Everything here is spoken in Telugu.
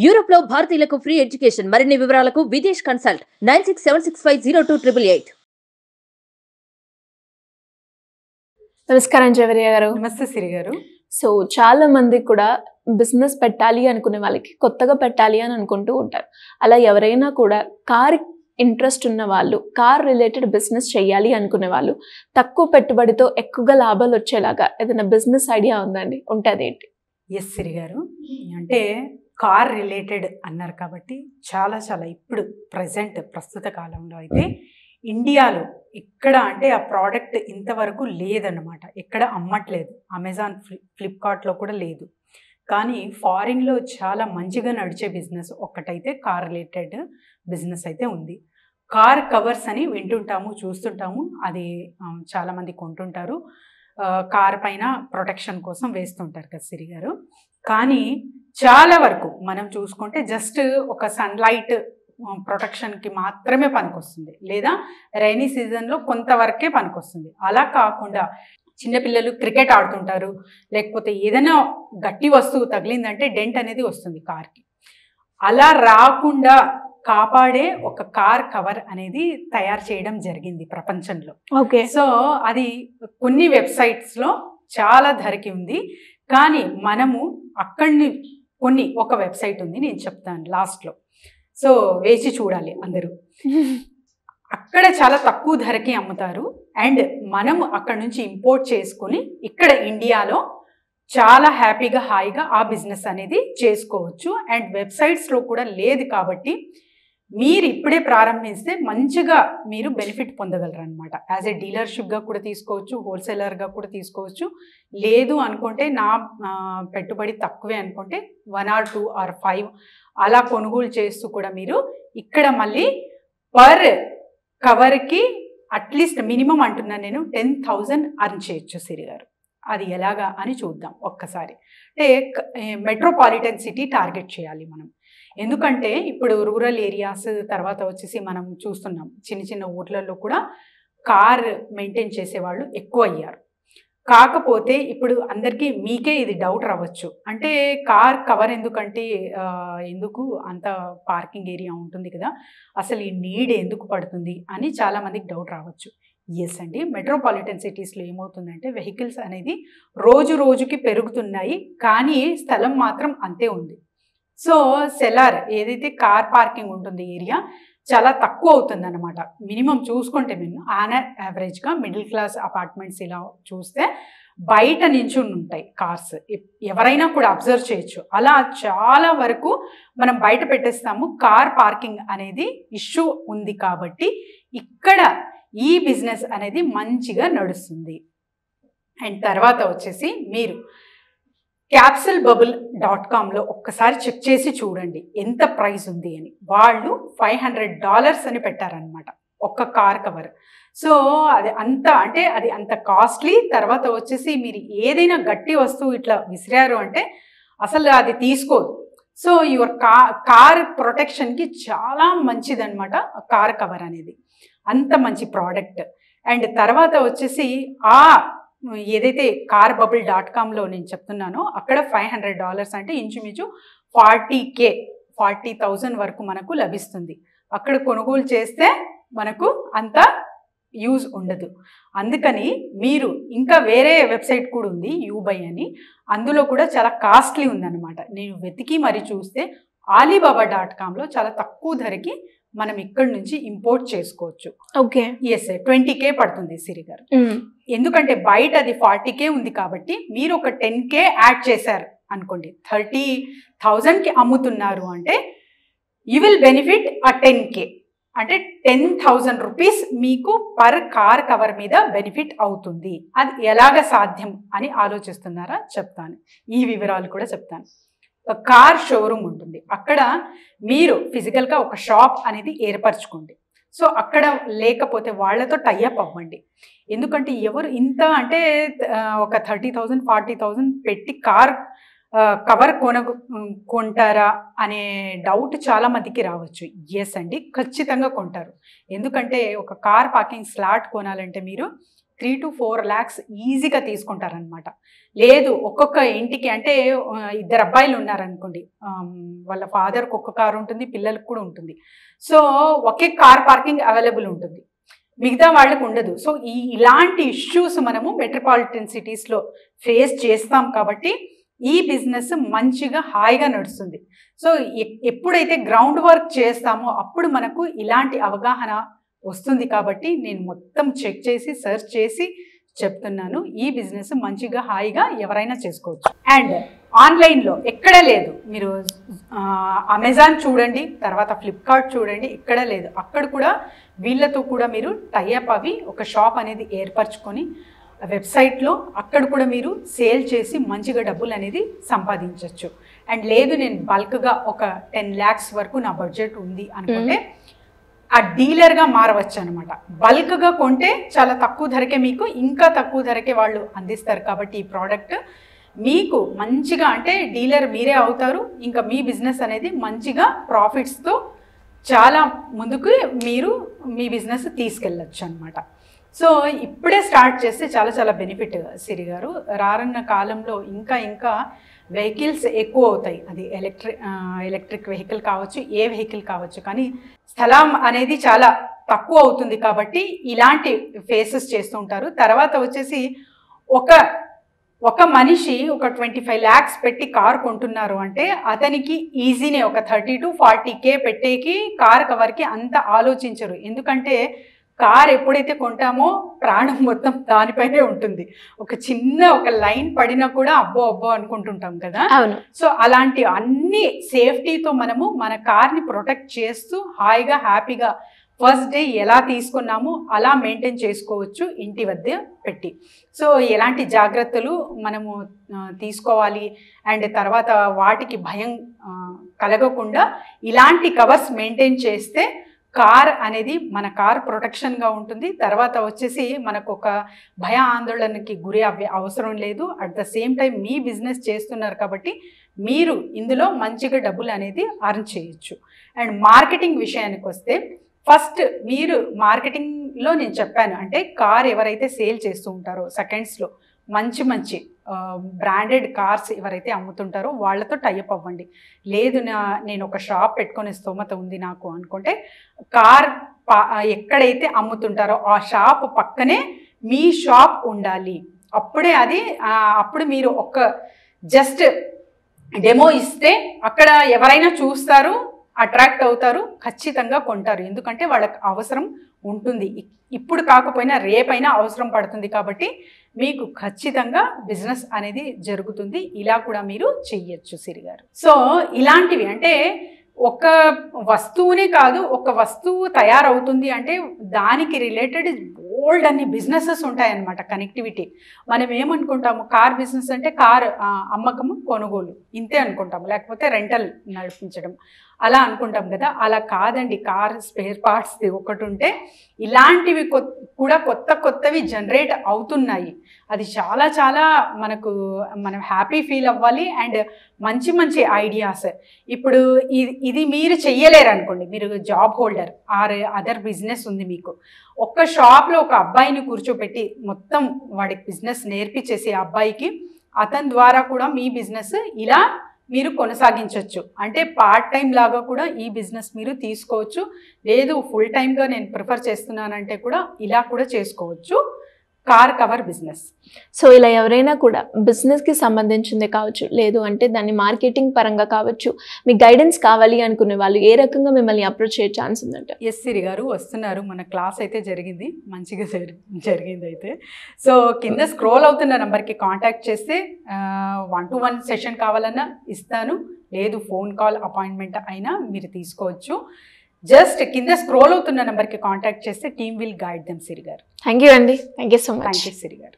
యూరోప్ లో భారతీయులకు ఫ్రీ ఎడ్యుకేషన్. మరిన్ని వివరాలకు విదేశ్ కన్సల్ట్ 9676502888. నమస్కారం జవరియా గారు. నమస్తే సిరి గారు. సో చాలా మంది కూడా బిజినెస్ పెట్టాలి అనుకునే వాళ్ళకి కొత్తగా పెట్టాలి అని అనుకుంటూ ఉంటారు. అలా ఎవరైనా కూడా కార్ ఇంట్రెస్ట్ ఉన్న వాళ్ళు, కార్ రిలేటెడ్ బిజినెస్ చేయాలి అనుకునే వాళ్ళు, తక్కువ పెట్టుబడితో ఎక్కువగా లాభాలు వచ్చేలాగా ఏదైనా బిజినెస్ ఐడియా ఉందండి? ఉంటుంది ఏంటి? ఎస్ సిరి గారు, అంటే కార్ రిలేటెడ్ అన్నారు కాబట్టి చాలా ఇప్పుడు ప్రస్తుత కాలంలో అయితే ఇండియాలో ఎక్కడ అంటే ఆ ప్రోడక్ట్ ఇంతవరకు లేదన్నమాట. ఎక్కడ అమ్మట్లేదు. అమెజాన్, ఫ్లిప్కార్ట్లో కూడా లేదు. కానీ ఫారిన్లో చాలా మంచిగా నడిచే బిజినెస్ ఒక్కటైతే కార్ రిలేటెడ్ బిజినెస్ అయితే ఉంది. కార్ కవర్స్ అని వింటుంటాము, చూస్తుంటాము. అది చాలామంది కొంటుంటారు. కార్ పైన ప్రొటెక్షన్ కోసం వేస్తుంటారు కదా సిరి గారు. కానీ చాలా వరకు మనం చూసుకుంటే జస్ట్ ఒక సన్లైట్ ప్రొటెక్షన్కి మాత్రమే పనికొస్తుంది, లేదా రైనీ సీజన్లో కొంతవరకే పనికొస్తుంది. అలా కాకుండా చిన్నపిల్లలు క్రికెట్ ఆడుతుంటారు, లేకపోతే ఏదైనా గట్టి వస్తువు తగిలిందంటే డెంట్ అనేది వస్తుంది కార్కి. అలా రాకుండా కాపాడే ఒక కార్ కవర్ అనేది తయారు చేయడం జరిగింది ప్రపంచంలో. ఓకే. సో అది కొన్ని వెబ్సైట్స్లో చాలా ధరకి ఉంది. కానీ మనము అక్కడిని ఒక వెబ్సైట్ ఉంది, నేను చెప్తాను లాస్ట్లో. సో వేచి చూడాలి అందరూ. అక్కడ చాలా తక్కువ ధరకి అమ్ముతారు. అండ్ మనము అక్కడ నుంచి ఇంపోర్ట్ చేసుకొని ఇక్కడ ఇండియాలో చాలా హ్యాపీగా హాయిగా ఆ బిజినెస్ అనేది చేసుకోవచ్చు. అండ్ వెబ్సైట్స్లో కూడా లేదు కాబట్టి మీరు ఇప్పుడే ప్రారంభిస్తే మంచిగా మీరు బెనిఫిట్ పొందగలరు అనమాట. యాజ్ ఏ డీలర్షిప్గా కూడా తీసుకోవచ్చు, హోల్సేలర్గా కూడా తీసుకోవచ్చు. లేదు అనుకుంటే నా పెట్టుబడి తక్కువే అనుకుంటే 1 or 2 or 5 అలా కొనుగోలు చేస్తూ కూడా మీరు ఇక్కడ మళ్ళీ పర్ కవర్కి అట్లీస్ట్ మినిమం అంటున్నాను నేను 10,000 అర్న్ చేయొచ్చు సిరి గారు. అది ఎలాగా అని చూద్దాం ఒక్కసారి. అంటే మెట్రోపాలిటన్ సిటీ టార్గెట్ చేయాలి మనం. ఎందుకంటే ఇప్పుడు రూరల్ ఏరియాస్ తర్వాత వచ్చేసి మనం చూస్తున్నాం చిన్న ఊర్లలో కూడా కార్ మెయింటైన్ చేసేవాళ్ళు ఎక్కువ అయ్యారు. కాకపోతే ఇప్పుడు అందరికీ మీకే ఇది డౌట్ రావచ్చు, అంటే కార్ కవర్ ఎందుకంటే ఎందుకు అంత పార్కింగ్ ఏరియా ఉంటుంది కదా, అసలు ఈ నీడ్ ఎందుకు పడుతుంది అని చాలామందికి డౌట్ రావచ్చు. ఎస్ అండి, మెట్రోపాలిటన్ సిటీస్లో ఏమవుతుందంటే వెహికల్స్ అనేది రోజుకి పెరుగుతున్నాయి, కానీ స్థలం మాత్రం అంతే ఉంది. సో సెలార్ ఏదైతే కార్ పార్కింగ్ ఉంటుంది ఏరియా చాలా తక్కువ అవుతుంది అనమాట. మినిమం చూసుకుంటే మేము యావరేజ్గా మిడిల్ క్లాస్ అపార్ట్మెంట్స్ ఇలా చూస్తే బయట నించుని ఉంటాయి కార్స్. ఎవరైనా కూడా అబ్జర్వ్ చేయొచ్చు. అలా చాలా వరకు మనం బయట పెట్టేస్తాము. కార్ పార్కింగ్ అనేది ఇష్యూ ఉంది కాబట్టి ఇక్కడ ఈ బిజినెస్ అనేది మంచిగా నడుస్తుంది. అండ్ తర్వాత వచ్చేసి మీరు capsulebubble.comలో ఒక్కసారి చెక్ చేసి చూడండి ఎంత ప్రైస్ ఉంది అని. వాళ్ళు $500 అని పెట్టారనమాట ఒక్క కార్ కవర్. సో అది అంత కాస్ట్లీ. తర్వాత వచ్చేసి మీరు ఏదైనా గట్టి వస్తువు ఇట్లా విసిరారు అంటే అసలు అది తీసుకోదు. సో యువర్ కార్ ప్రొటెక్షన్కి చాలా మంచిదన్నమాట కార్ కవర్ అనేది. అంత మంచి ప్రోడక్ట్. అండ్ తర్వాత వచ్చేసి ఏదైతే carbubble.comలో నేను చెప్తున్నానో అక్కడ $500 అంటే ఇంచుమించు 40,000 వరకు మనకు లభిస్తుంది. అక్కడ కొనుగోలు చేస్తే మనకు అంత యూజ్ ఉండదు. అందుకని మీరు ఇంకా వేరే వెబ్సైట్ కూడా ఉంది యూబై అని, అందులో కూడా చాలా కాస్ట్లీ ఉందన్నమాట. నేను వెతికి మరి చూస్తే alibaba.comలో చాలా తక్కువ ధరకి మనం ఇక్కడ నుంచి ఇంపోర్ట్ చేసుకోవచ్చు. ఓకే. ఎస్, 20K పడుతుంది సిరి గారు. ఎందుకంటే బయట అది 40K ఉంది కాబట్టి మీరు ఒక 10K యాడ్ చేశారు అనుకోండి, 30,000కి అమ్ముతున్నారు అంటే యూ విల్ బెనిఫిట్ ఆ 10K. అంటే 10,000 రూపీస్ మీకు పర్ కార్ కవర్ మీద బెనిఫిట్ అవుతుంది. అది ఎలాగ సాధ్యం అని ఆలోచిస్తున్నారా? చెప్తాను, ఈ వివరాలు కూడా చెప్తాను. కార్ షోరూమ్ ఉంటుంది, అక్కడ మీరు ఫిజికల్గా ఒక షాప్ అనేది ఏర్పరచుకోండి. సో అక్కడ లేకపోతే వాళ్ళతో టైఅప్ అవ్వండి. ఎందుకంటే ఎవరు ఇంత అంటే ఒక 30,000 40,000 పెట్టి కార్ కవర్ కొంటారా అనే డౌట్ చాలా మందికి రావచ్చు. ఎస్ అండి, ఖచ్చితంగా కొంటారు. ఎందుకంటే ఒక కార్ పార్కింగ్ స్లాట్ కొనాలంటే మీరు 3 to 4 lakhs ఈజీగా తీసుకుంటారనమాట. లేదు ఒక్కొక్క ఇంటికి అంటే 2 అబ్బాయిలు ఉన్నారనుకోండి, వాళ్ళ ఫాదర్కి ఒక్క కారు ఉంటుంది, పిల్లలకు కూడా ఉంటుంది. సో ఒకే కార్ పార్కింగ్ అవైలబుల్ ఉంటుంది, మిగతా వాళ్ళకు ఉండదు. సో ఇలాంటి ఇష్యూస్ మనము మెట్రోపాలిటన్ సిటీస్లో ఫేస్ చేస్తాం కాబట్టి ఈ బిజినెస్ మంచిగా హాయిగా నడుస్తుంది. సో ఎప్పుడైతే గ్రౌండ్ వర్క్ చేస్తామో అప్పుడు మనకు ఇలాంటి అవగాహన వస్తుంది. కాబట్టి నేను మొత్తం చెక్ చేసి సెర్చ్ చేసి చెప్తున్నాను. ఈ బిజినెస్ మంచిగా హాయిగా ఎవరైనా చేసుకోవచ్చు. అండ్ ఆన్లైన్లో ఎక్కడ లేదు, మీరు అమెజాన్ చూడండి, తర్వాత ఫ్లిప్కార్ట్ చూడండి, ఎక్కడ లేదు. అక్కడ కూడా వీళ్ళతో కూడా మీరు టైఅప్ అవి ఒక షాప్ అనేది ఏర్పరచుకొని వెబ్సైట్లో అక్కడ కూడా మీరు సేల్ చేసి మంచిగా డబ్బులు అనేది సంపాదించవచ్చు. అండ్ లేదు నేను బల్క్గా ఒక 10 lakhs వరకు నా బడ్జెట్ ఉంది అనుకుంటే ఆ డీలర్గా మారవచ్చు అనమాట. బల్క్గా కొంటే చాలా తక్కువ ధరకే మీకు ఇంకా తక్కువ ధరకే వాళ్ళు అందిస్తారు. కాబట్టి ఈ ప్రోడక్ట్ మీకు మంచిగా అంటే డీలర్ మీరే అవుతారు. ఇంకా మీ బిజినెస్ అనేది మంచిగా ప్రాఫిట్స్తో చాలా ముందుకు మీరు మీ బిజినెస్ తీసుకెళ్ళచ్చు అనమాట. సో ఇప్పుడే స్టార్ట్ చేస్తే చాలా చాలా బెనిఫిట్ సిరి గారు. రానున్న కాలంలో ఇంకా ఇంకా వెహికల్స్ ఎక్కువ అవుతాయి. అది ఎలక్ట్రిక్ వెహికల్ కావచ్చు, ఏ వెహికల్ కావచ్చు, కానీ స్థలం అనేది చాలా తక్కువ అవుతుంది. కాబట్టి ఇలాంటి ఫేసెస్ చేస్తూ ఉంటారు. తర్వాత వచ్చేసి ఒక మనిషి ఒక 25 lakhs పెట్టి కార్ కొంటున్నారు అంటే అతనికి ఈజీనే ఒక 30 to 40K పెట్టేకి కార్ కవర్కి అంత ఆలోచించరు. ఎందుకంటే కార్ ఎప్పుడైతే కొంటామో ప్రాణం మొత్తం దానిపైనే ఉంటుంది. ఒక లైన్ పడినా కూడా అబ్బో అబ్బో అనుకుంటుంటాం కదా. సో అలాంటి అన్ని సేఫ్టీతో మనము మన కార్ని ప్రొటెక్ట్ చేస్తూ హాయిగా హ్యాపీగా ఫస్ట్ డే ఎలా తీసుకున్నామో అలా మెయింటైన్ చేసుకోవచ్చు ఇంటి వద్ద పెట్టి. సో ఎలాంటి జాగ్రత్తలు మనము తీసుకోవాలి అండ్ తర్వాత వాటికి భయం కలగకుండా ఇలాంటి కవర్స్ మెయింటైన్ చేస్తే కార్ అనేది మన కార్ ప్రొటెక్షన్గా ఉంటుంది. తర్వాత వచ్చేసి మనకు ఒక భయ ఆందోళనకి గురి అవ్వే అవసరం లేదు. At the same time me business చేస్తున్నారు కాబట్టి మీరు ఇందులో మంచిగా డబ్బులు అనేది అర్న్ చేయొచ్చు. అండ్ మార్కెటింగ్ విషయానికి వస్తే ఫస్ట్ మీరు మార్కెటింగ్లో నేను చెప్పాను అంటే కార్ ఎవరైతే సేల్ చేస్తూ ఉంటారో సెకండ్స్లో మంచి బ్రాండెడ్ కార్స్ ఎవరైతే అమ్ముతుంటారో వాళ్ళతో టైఅప్ అవ్వండి. లేదు నేను ఒక షాప్ పెట్టుకునే స్తోమత ఉంది నాకు అనుకుంటే కార్ ఎక్కడైతే అమ్ముతుంటారో ఆ షాప్ పక్కనే మీ షాప్ ఉండాలి. అప్పుడు మీరు ఒక జస్ట్ డెమో ఇస్తే అక్కడ ఎవరైనా చూస్తారు, అట్రాక్ట్ అవుతారు, ఖచ్చితంగా కొంటారు. ఎందుకంటే వాళ్ళకి అవసరం ఉంటుంది. ఇప్పుడు కాకపోయినా రేపైనా అవసరం పడుతుంది. కాబట్టి మీకు ఖచ్చితంగా బిజినెస్ అనేది జరుగుతుంది. ఇలా కూడా మీరు చెయ్యొచ్చు సిరి గారు. సో ఇలాంటివి అంటే ఒక వస్తువునే కాదు, ఒక వస్తువు తయారవుతుంది అంటే దానికి రిలేటెడ్ బోల్డ్ అన్ని బిజినెసెస్ ఉంటాయన్నమాట. కనెక్టివిటీ మనం ఏమనుకుంటాము, కార్ బిజినెస్ అంటే కార్ అమ్మకము కొనుగోలు ఇంతే అనుకుంటాము, లేకపోతే రెంటల్ నడిపించడం అలా అనుకుంటాం కదా. అలా కాదండి. కార్ స్పేర్ పార్ట్స్ ఒకటి ఉంటే ఇలాంటివి కూడా కొత్తవి జనరేట్ అవుతున్నాయి. అది చాలా చాలా మనం హ్యాపీ ఫీల్ అవ్వాలి. అండ్ మంచి ఐడియాస్ ఇప్పుడు ఇది మీరు చెయ్యలేరు అనుకోండి, మీరు job holder or other business ఉంది మీకు, ఒక్క షాప్లో ఒక అబ్బాయిని కూర్చోపెట్టి మొత్తం వాడికి బిజినెస్ నేర్పించేసి ఆ అబ్బాయికి అతని ద్వారా కూడా మీ బిజినెస్ ఇలా మీరు కొనసాగించవచ్చు. అంటే పార్ట్ టైం లాగా కూడా ఈ బిజినెస్ మీరు తీసుకోవచ్చు. లేదు ఫుల్ టైమ్గా నేను ప్రిఫర్ చేస్తున్నానంటే కూడా ఇలా కూడా చేసుకోవచ్చు కార్ కవర్ బిజినెస్. సో ఇలా ఎవరైనా కూడా బిజినెస్కి సంబంధించింది కావచ్చు, లేదు అంటే దాన్ని మార్కెటింగ్ పరంగా కావచ్చు, మీ గైడెన్స్ కావాలి అనుకునే వాళ్ళు ఏ రకంగా మిమ్మల్ని అప్రోచ్ చేసే ఛాన్స్ ఉందంటే? ఎస్ సిరి గారు వస్తున్నారు. మన క్లాస్ అయితే జరిగింది, మంచిగా జరిగింది అయితే. సో కింద స్క్రోల్ అవుతున్న నెంబర్కి కాంటాక్ట్ చేస్తే 1-to-1 సెషన్ కావాలన్నా ఇస్తాను, లేదు ఫోన్ కాల్ అపాయింట్మెంట్ అయినా మీరు తీసుకోవచ్చు. జస్ట్ కింద స్క్రోల్ అవుతున్న నెంబర్కి కాంటాక్ట్ చేస్తే team will guide them Siri గారు. థ్యాంక్ యూ అండి. Thank you so much. Thank you Siri గారు.